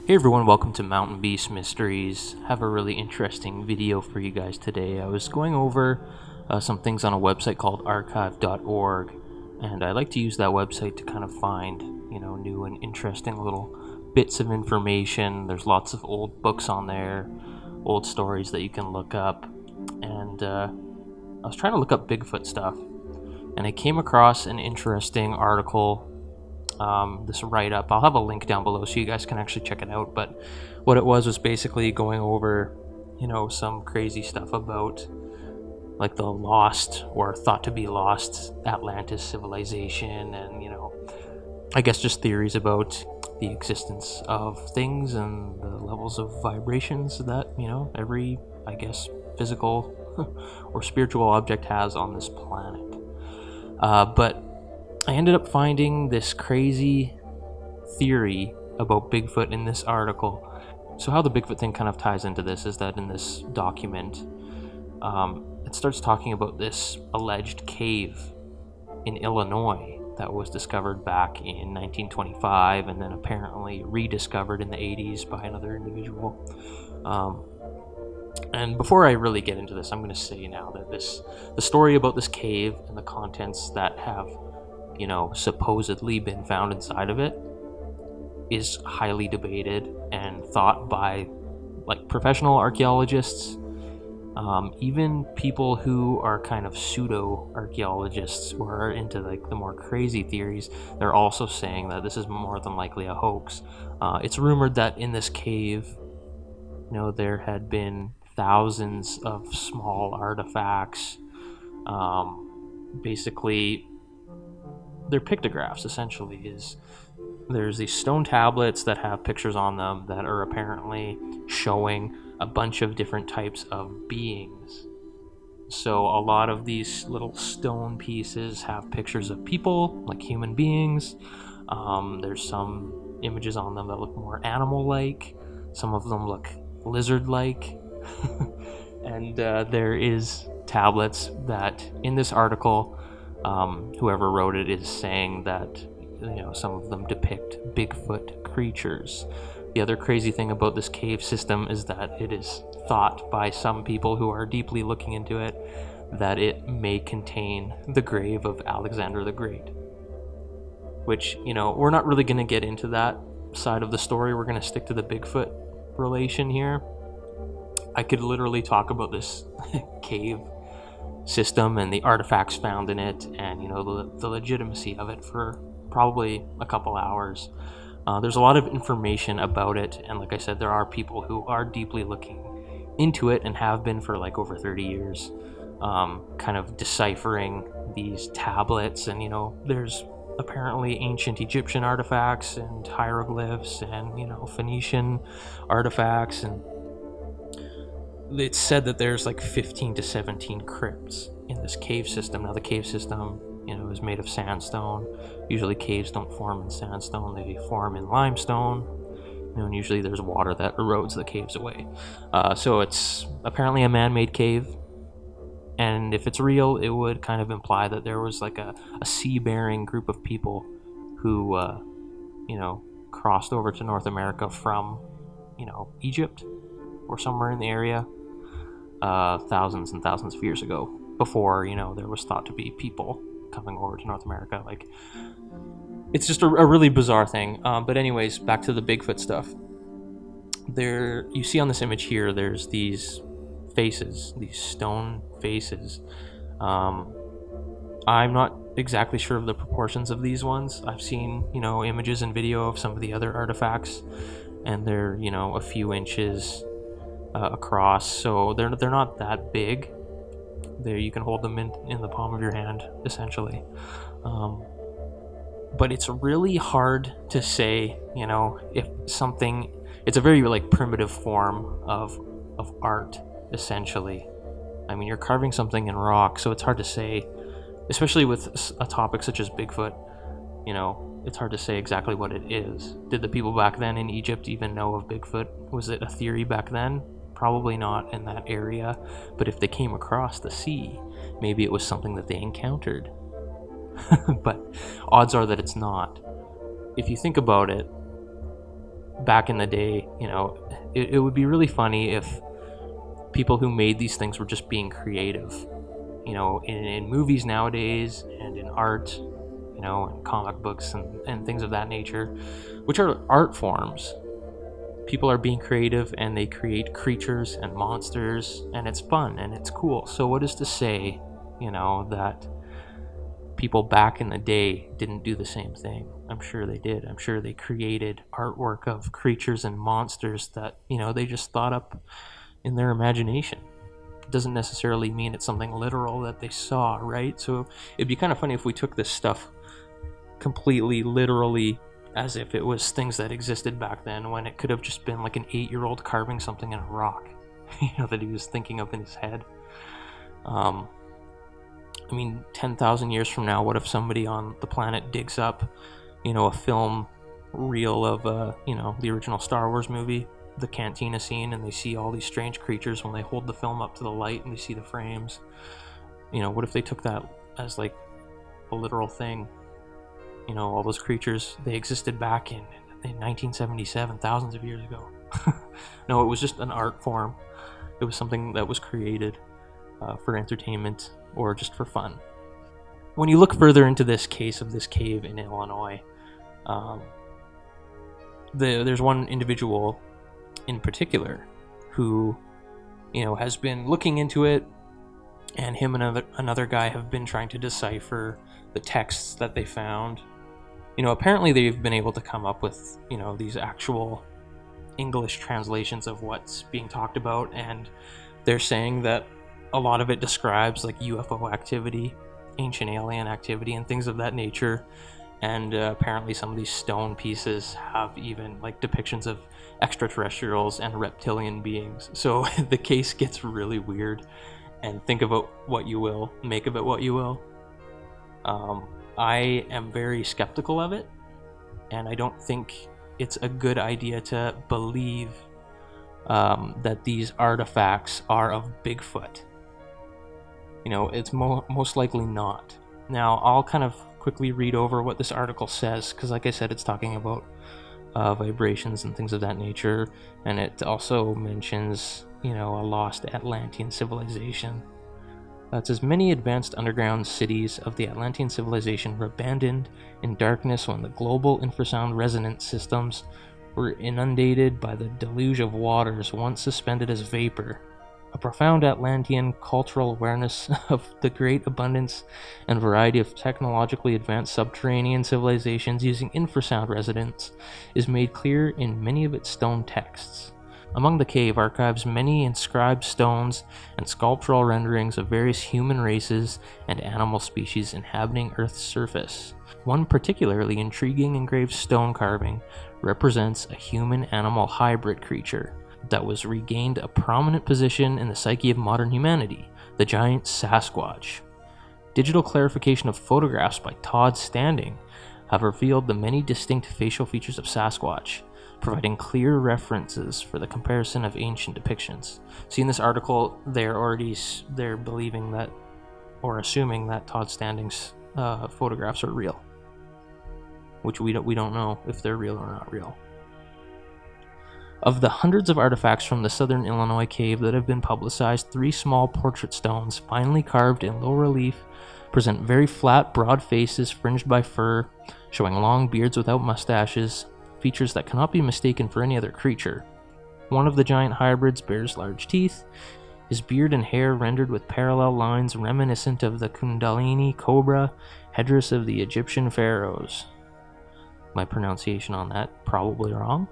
Hey everyone, welcome to Mountain Beast Mysteries. I have a really interesting video for you guys today. I was going over some things on a website called archive.org, and I like to use that website to kind of find, new and interesting little bits of information. There's lots of old books on there, old stories that you can look up, and I was trying to look up Bigfoot stuff, and I came across an interesting article. This write-up. I'll have a link down below so you guys can actually check it out, but what it was basically going over, some crazy stuff about like the lost or thought to be lost Atlantis civilization, and I guess just theories about the existence of things and the levels of vibrations that every, I guess, physical or spiritual object has on this planet. But I ended up finding this crazy theory about Bigfoot in this article. So how the Bigfoot thing kind of ties into this is that in this document, it starts talking about this alleged cave in Illinois that was discovered back in 1925 and then apparently rediscovered in the 80s by another individual. And before I really get into this, I'm going to say now that the story about this cave and the contents that have supposedly been found inside of it is highly debated and thought by like professional archaeologists, even people who are kind of pseudo archaeologists or are into like the more crazy theories. They're also saying that this is more than likely a hoax. It's rumored that in this cave, there had been thousands of small artifacts. Basically, they're pictographs. Essentially, there's these stone tablets that have pictures on them that are apparently showing a bunch of different types of beings. So a lot of these little stone pieces have pictures of people, like human beings. There's some images on them that look more animal-like. Some of them look lizard-like. And there is tablets that in this article, whoever wrote it is saying that some of them depict Bigfoot creatures. The other crazy thing about this cave system is that it is thought by some people who are deeply looking into it that it may contain the grave of Alexander the Great, which we're not really going to get into that side of the story. We're going to stick to the Bigfoot relation here. I could literally talk about this cave system and the artifacts found in it, and the legitimacy of it for probably a couple hours. There's a lot of information about it, and like I said, there are people who are deeply looking into it and have been for like over 30 years, kind of deciphering these tablets. And there's apparently ancient Egyptian artifacts and hieroglyphs and Phoenician artifacts, and it's said that there's like 15 to 17 crypts in this cave system. Now the cave system, is made of sandstone. Usually caves don't form in sandstone, they form in limestone. And usually there's water that erodes the caves away. So it's apparently a man-made cave. And if it's real, it would kind of imply that there was like a sea-bearing group of people who, crossed over to North America from, Egypt or somewhere in the area, thousands and thousands of years ago, before there was thought to be people coming over to North America. Like, it's just a really bizarre thing. But anyways, back to the Bigfoot stuff. There, you see on this image here, there's these faces, these stone faces. I'm not exactly sure of the proportions of these ones. I've seen images and video of some of the other artifacts, and they're a few inches across, so they're not that big. There, you can hold them in the palm of your hand, essentially. But it's really hard to say, if something. It's a very like primitive form of art, essentially. I mean, you're carving something in rock, so it's hard to say, especially with a topic such as Bigfoot. It's hard to say exactly what it is. Did the people back then in Egypt even know of Bigfoot? Was it a theory back then? Probably not in that area, but if they came across the sea, maybe it was something that they encountered. But odds are that it's not. If you think about it, back in the day, it would be really funny if people who made these things were just being creative. In movies nowadays and in art, and comic books and things of that nature, which are art forms. People are being creative and they create creatures and monsters, and it's fun and it's cool. So what is to say, that people back in the day didn't do the same thing? I'm sure they did. I'm sure they created artwork of creatures and monsters that, they just thought up in their imagination. It doesn't necessarily mean it's something literal that they saw, right? So it'd be kind of funny if we took this stuff completely literally, as if it was things that existed back then, when it could have just been like an 8-year-old carving something in a rock, that he was thinking of in his head. 10,000 years from now, what if somebody on the planet digs up, a film reel of, the original Star Wars movie, the cantina scene, and they see all these strange creatures when they hold the film up to the light and they see the frames? What if they took that as like a literal thing? All those creatures, they existed back in 1977, thousands of years ago. No, it was just an art form. It was something that was created for entertainment or just for fun. When you look further into this case of this cave in Illinois, there's one individual in particular who, has been looking into it, and him and another guy have been trying to decipher the texts that they found. Apparently they've been able to come up with, these actual English translations of what's being talked about, and they're saying that a lot of it describes like UFO activity, ancient alien activity, and things of that nature. And apparently some of these stone pieces have even like depictions of extraterrestrials and reptilian beings. So the case gets really weird, and think of it what you will, make of it what you will. I am very skeptical of it, and I don't think it's a good idea to believe that these artifacts are of Bigfoot. It's most likely not. Now, I'll kind of quickly read over what this article says, because like I said, it's talking about vibrations and things of that nature, and it also mentions, a lost Atlantean civilization. It says, many advanced underground cities of the Atlantean civilization were abandoned in darkness when the global infrasound resonance systems were inundated by the deluge of waters once suspended as vapor. A profound Atlantean cultural awareness of the great abundance and variety of technologically advanced subterranean civilizations using infrasound resonance is made clear in many of its stone texts. Among the cave archives many inscribed stones and sculptural renderings of various human races and animal species inhabiting Earth's surface. One particularly intriguing engraved stone carving represents a human-animal hybrid creature that was regained a prominent position in the psyche of modern humanity, the giant Sasquatch. Digital clarification of photographs by Todd Standing have revealed the many distinct facial features of Sasquatch, providing clear references for the comparison of ancient depictions. See, in this article, they're believing that, or assuming that Todd Standing's photographs are real, which we don't know if they're real or not real. Of the hundreds of artifacts from the southern Illinois cave that have been publicized, 3 small portrait stones, finely carved in low relief, present very flat, broad faces fringed by fur, showing long beards without mustaches, features that cannot be mistaken for any other creature. One of the giant hybrids bears large teeth, his beard and hair rendered with parallel lines reminiscent of the Kundalini cobra headdress of the Egyptian pharaohs. My pronunciation on that, probably wrong.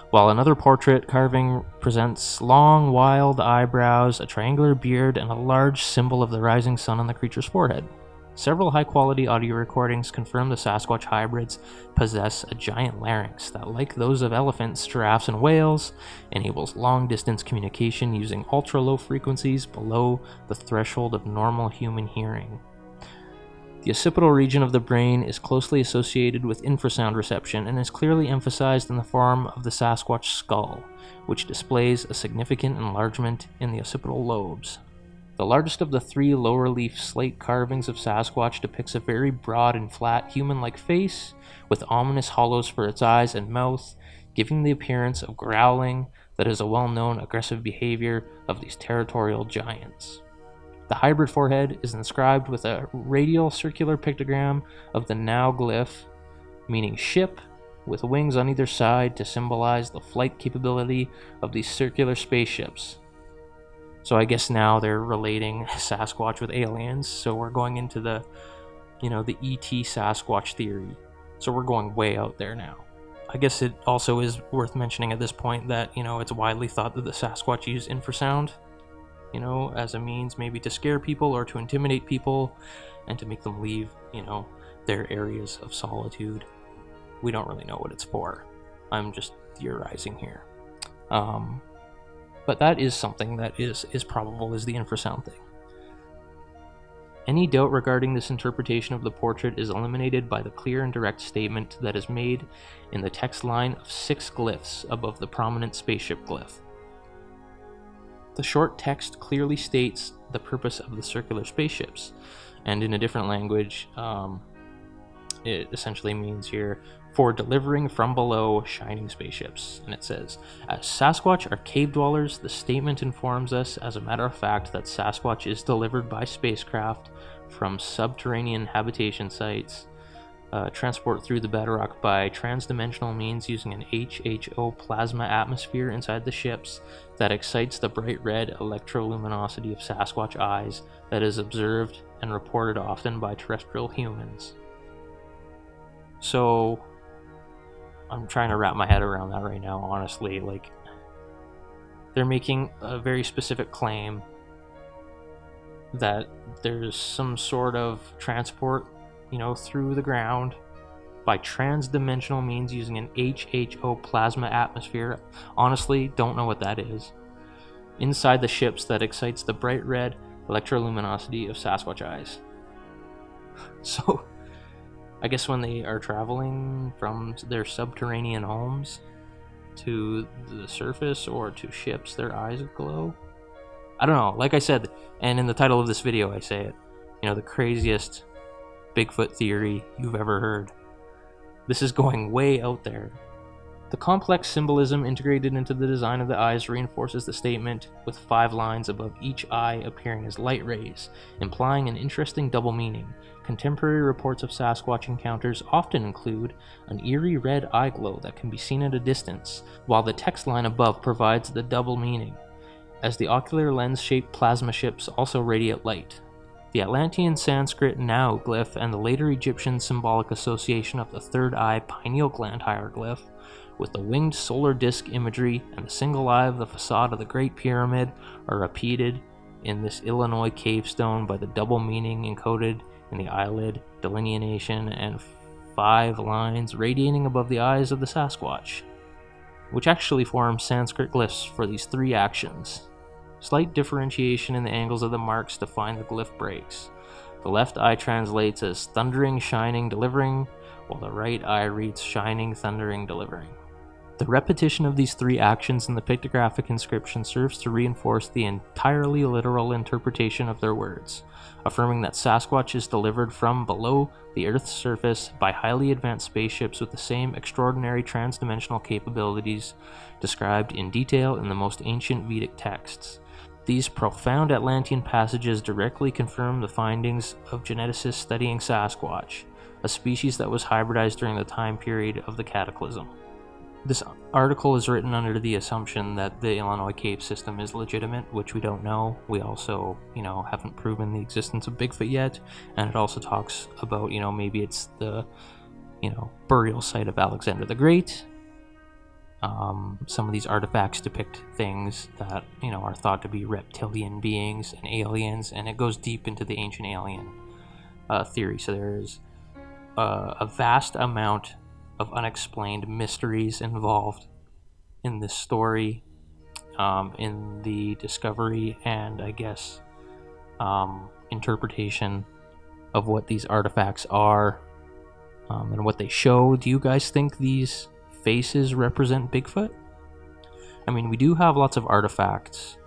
While another portrait carving presents long, wild eyebrows, a triangular beard, and a large symbol of the rising sun on the creature's forehead. Several high-quality audio recordings confirm the Sasquatch hybrids possess a giant larynx that, like those of elephants, giraffes, and whales, enables long-distance communication using ultra-low frequencies below the threshold of normal human hearing. The occipital region of the brain is closely associated with infrasound reception and is clearly emphasized in the form of the Sasquatch skull, which displays a significant enlargement in the occipital lobes. The largest of the 3 low-relief slate carvings of Sasquatch depicts a very broad and flat human-like face, with ominous hollows for its eyes and mouth, giving the appearance of growling that is a well-known aggressive behavior of these territorial giants. The hybrid forehead is inscribed with a radial circular pictogram of the now glyph, meaning ship, with wings on either side to symbolize the flight capability of these circular spaceships. So I guess now they're relating Sasquatch with aliens, so we're going into the ET Sasquatch theory. So we're going way out there now. I guess it also is worth mentioning at this point that, it's widely thought that the Sasquatch use infrasound, as a means maybe to scare people or to intimidate people and to make them leave, their areas of solitude. We don't really know what it's for. I'm just theorizing here. But that is something that is probable, is the infrasound thing. Any doubt regarding this interpretation of the portrait is eliminated by the clear and direct statement that is made in the text line of 6 glyphs above the prominent spaceship glyph. The short text clearly states the purpose of the circular spaceships, and in a different language, it essentially means here, for delivering from below shining spaceships. And it says, as Sasquatch are cave dwellers, the statement informs us, as a matter of fact, that Sasquatch is delivered by spacecraft from subterranean habitation sites, transport through the bedrock by transdimensional means using an HHO plasma atmosphere inside the ships that excites the bright red electroluminosity of Sasquatch eyes that is observed and reported often by terrestrial humans. So I'm trying to wrap my head around that right now, honestly. Like, they're making a very specific claim that there's some sort of transport, through the ground by transdimensional means using an HHO plasma atmosphere. Honestly, don't know what that is. Inside the ships that excites the bright red electroluminosity of Sasquatch eyes. So I guess when they are traveling from their subterranean homes to the surface or to ships, their eyes glow. I don't know. Like I said, and in the title of this video I say it, the craziest Bigfoot theory you've ever heard. This is going way out there. The complex symbolism integrated into the design of the eyes reinforces the statement, with 5 lines above each eye appearing as light rays, implying an interesting double meaning. Contemporary reports of Sasquatch encounters often include an eerie red eye glow that can be seen at a distance, while the text line above provides the double meaning, as the ocular lens-shaped plasma ships also radiate light. The Atlantean Sanskrit now glyph and the later Egyptian symbolic association of the third eye pineal gland hieroglyph with the winged solar disk imagery and the single eye of the facade of the Great Pyramid are repeated in this Illinois cave stone by the double meaning encoded in the eyelid delineation and 5 lines radiating above the eyes of the Sasquatch, which actually form Sanskrit glyphs for these 3 actions. Slight differentiation in the angles of the marks define the glyph breaks. The left eye translates as thundering, shining, delivering, while the right eye reads shining, thundering, delivering. The repetition of these 3 actions in the pictographic inscription serves to reinforce the entirely literal interpretation of their words, affirming that Sasquatch is delivered from below the Earth's surface by highly advanced spaceships with the same extraordinary transdimensional capabilities described in detail in the most ancient Vedic texts. These profound Atlantean passages directly confirm the findings of geneticists studying Sasquatch, a species that was hybridized during the time period of the cataclysm. This article is written under the assumption that the Illinois cave system is legitimate, which we don't know. We also, haven't proven the existence of Bigfoot yet, and it also talks about, maybe it's the, burial site of Alexander the Great. Some of these artifacts depict things that, are thought to be reptilian beings and aliens, and it goes deep into the ancient alien theory. So there's a vast amount of unexplained mysteries involved in this story, in the discovery and, I guess, interpretation of what these artifacts are, and what they show. Do you guys think these faces represent Bigfoot? I mean, we do have lots of artifacts.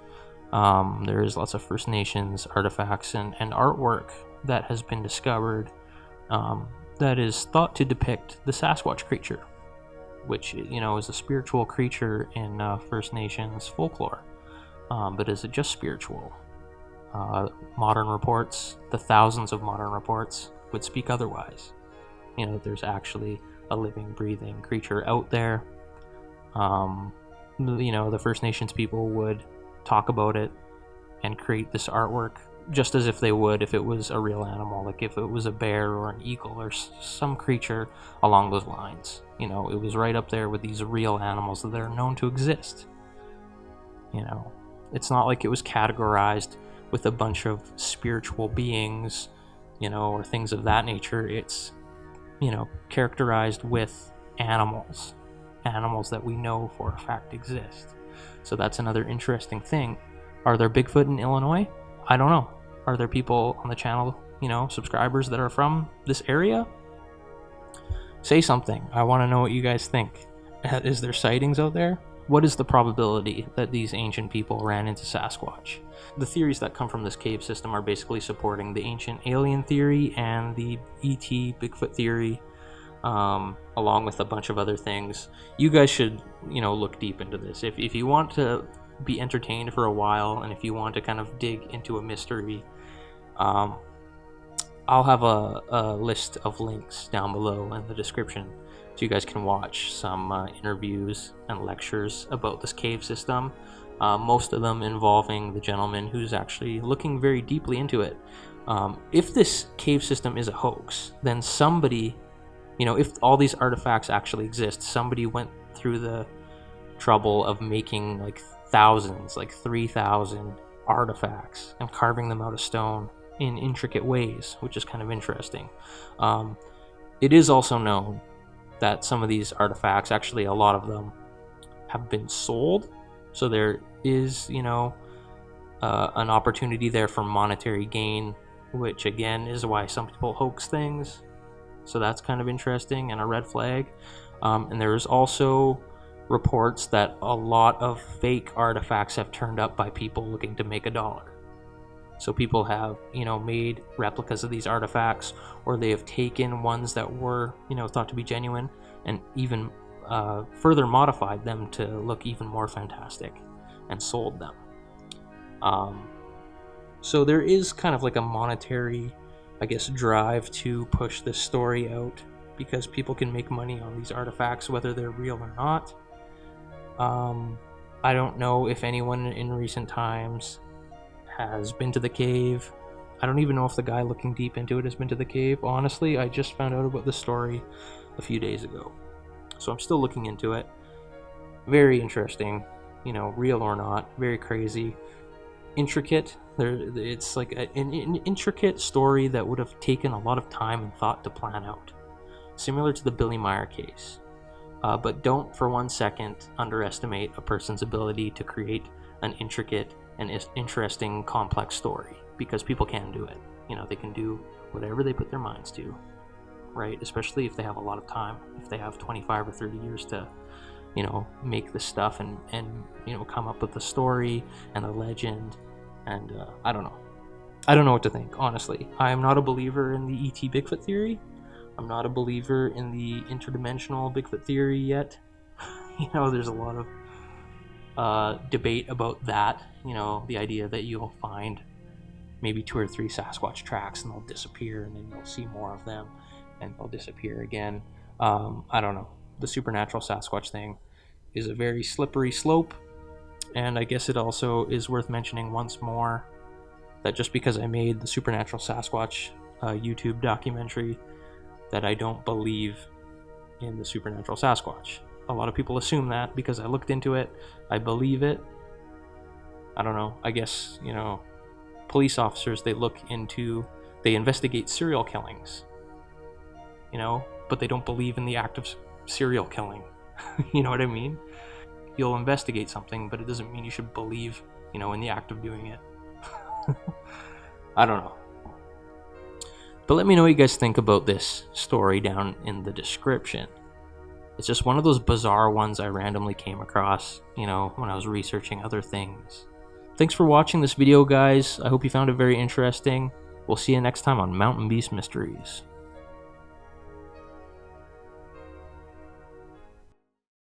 There is lots of First Nations artifacts and artwork that has been discovered that is thought to depict the Sasquatch creature. which, you know, is a spiritual creature in First Nations folklore. But is it just spiritual? Modern reports, the thousands of modern reports, would speak otherwise. You know, there's actually a living, breathing creature out there. You know, the First Nations people would talk about it and create this artwork just as if they would if it was a real animal, like if it was a bear or an eagle or some creature along those lines. You know, it was right up there with these real animals that are known to exist. You know, it's not like it was categorized with a bunch of spiritual beings, you know, or things of that nature. It's, you know, characterized with animals that we know for a fact exist. So that's another interesting thing. Are there Bigfoot in Illinois? I don't know. Are there people on the channel, you know, subscribers that are from this area? Say something. I want to know what you guys think. Is there sightings out there? What is the probability that these ancient people ran into Sasquatch? The theories that come from this cave system are basically supporting the ancient alien theory and the ET Bigfoot theory, along with a bunch of other things. You guys should, you know, look deep into this. If you want to be entertained for a while, and if you want to kind of dig into a mystery, I'll have a list of links down below in the description, so you guys can watch some interviews and lectures about this cave system, most of them involving the gentleman who's actually looking very deeply into it. If this cave system is a hoax, then somebody, you know, if all these artifacts actually exist, somebody went through the trouble of making like thousands, like 3,000 artifacts, and carving them out of stone in intricate ways, which is kind of interesting. It is also known that some of these artifacts, actually a lot of them, have been sold. So there is, you know, an opportunity there for monetary gain, which again is why some people hoax things. So that's kind of interesting and a red flag. And there is also reports that a lot of fake artifacts have turned up by people looking to make $1. So people have, you know, made replicas of these artifacts, or they have taken ones that were, you know, thought to be genuine and even further modified them to look even more fantastic and sold them. So there is kind of like a monetary, I guess, drive to push this story out, because people can make money on these artifacts whether they're real or not. I don't know if anyone in recent times has been to the cave. I don't even know if the guy looking deep into it has been to the cave. Honestly, I just found out about the story a few days ago, so I'm still looking into it. Very interesting, you know, real or not, very crazy, intricate. It's like an intricate story that would have taken a lot of time and thought to plan out, similar to the Billy Meyer case. But don't for 1 second underestimate a person's ability to create an intricate and interesting, complex story, because people can do it. You know, they can do whatever they put their minds to, right? Especially if they have a lot of time, if they have 25 or 30 years to, you know, make this stuff and you know, come up with the story and the legend. And I don't know what to think, honestly. I am not a believer in the ET Bigfoot theory. I'm not a believer in the interdimensional Bigfoot theory yet. You know, there's a lot of debate about that. You know, the idea that you'll find maybe 2 or 3 Sasquatch tracks and they'll disappear, and then you'll see more of them and they'll disappear again. I don't know. The supernatural Sasquatch thing is a very slippery slope, and I guess it also is worth mentioning once more that just because I made the supernatural Sasquatch YouTube documentary, that I don't believe in the supernatural Sasquatch. A lot of people assume that because I looked into it. I believe it. I don't know. I guess, you know, police officers, they investigate serial killings, you know, but they don't believe in the act of serial killing. You know what I mean? You'll investigate something, but it doesn't mean you should believe, you know, in the act of doing it. I don't know. But let me know what you guys think about this story down in the description. It's just one of those bizarre ones I randomly came across, you know, when I was researching other things. Thanks for watching this video, guys. I hope you found it very interesting. We'll see you next time on Mountain Beast Mysteries.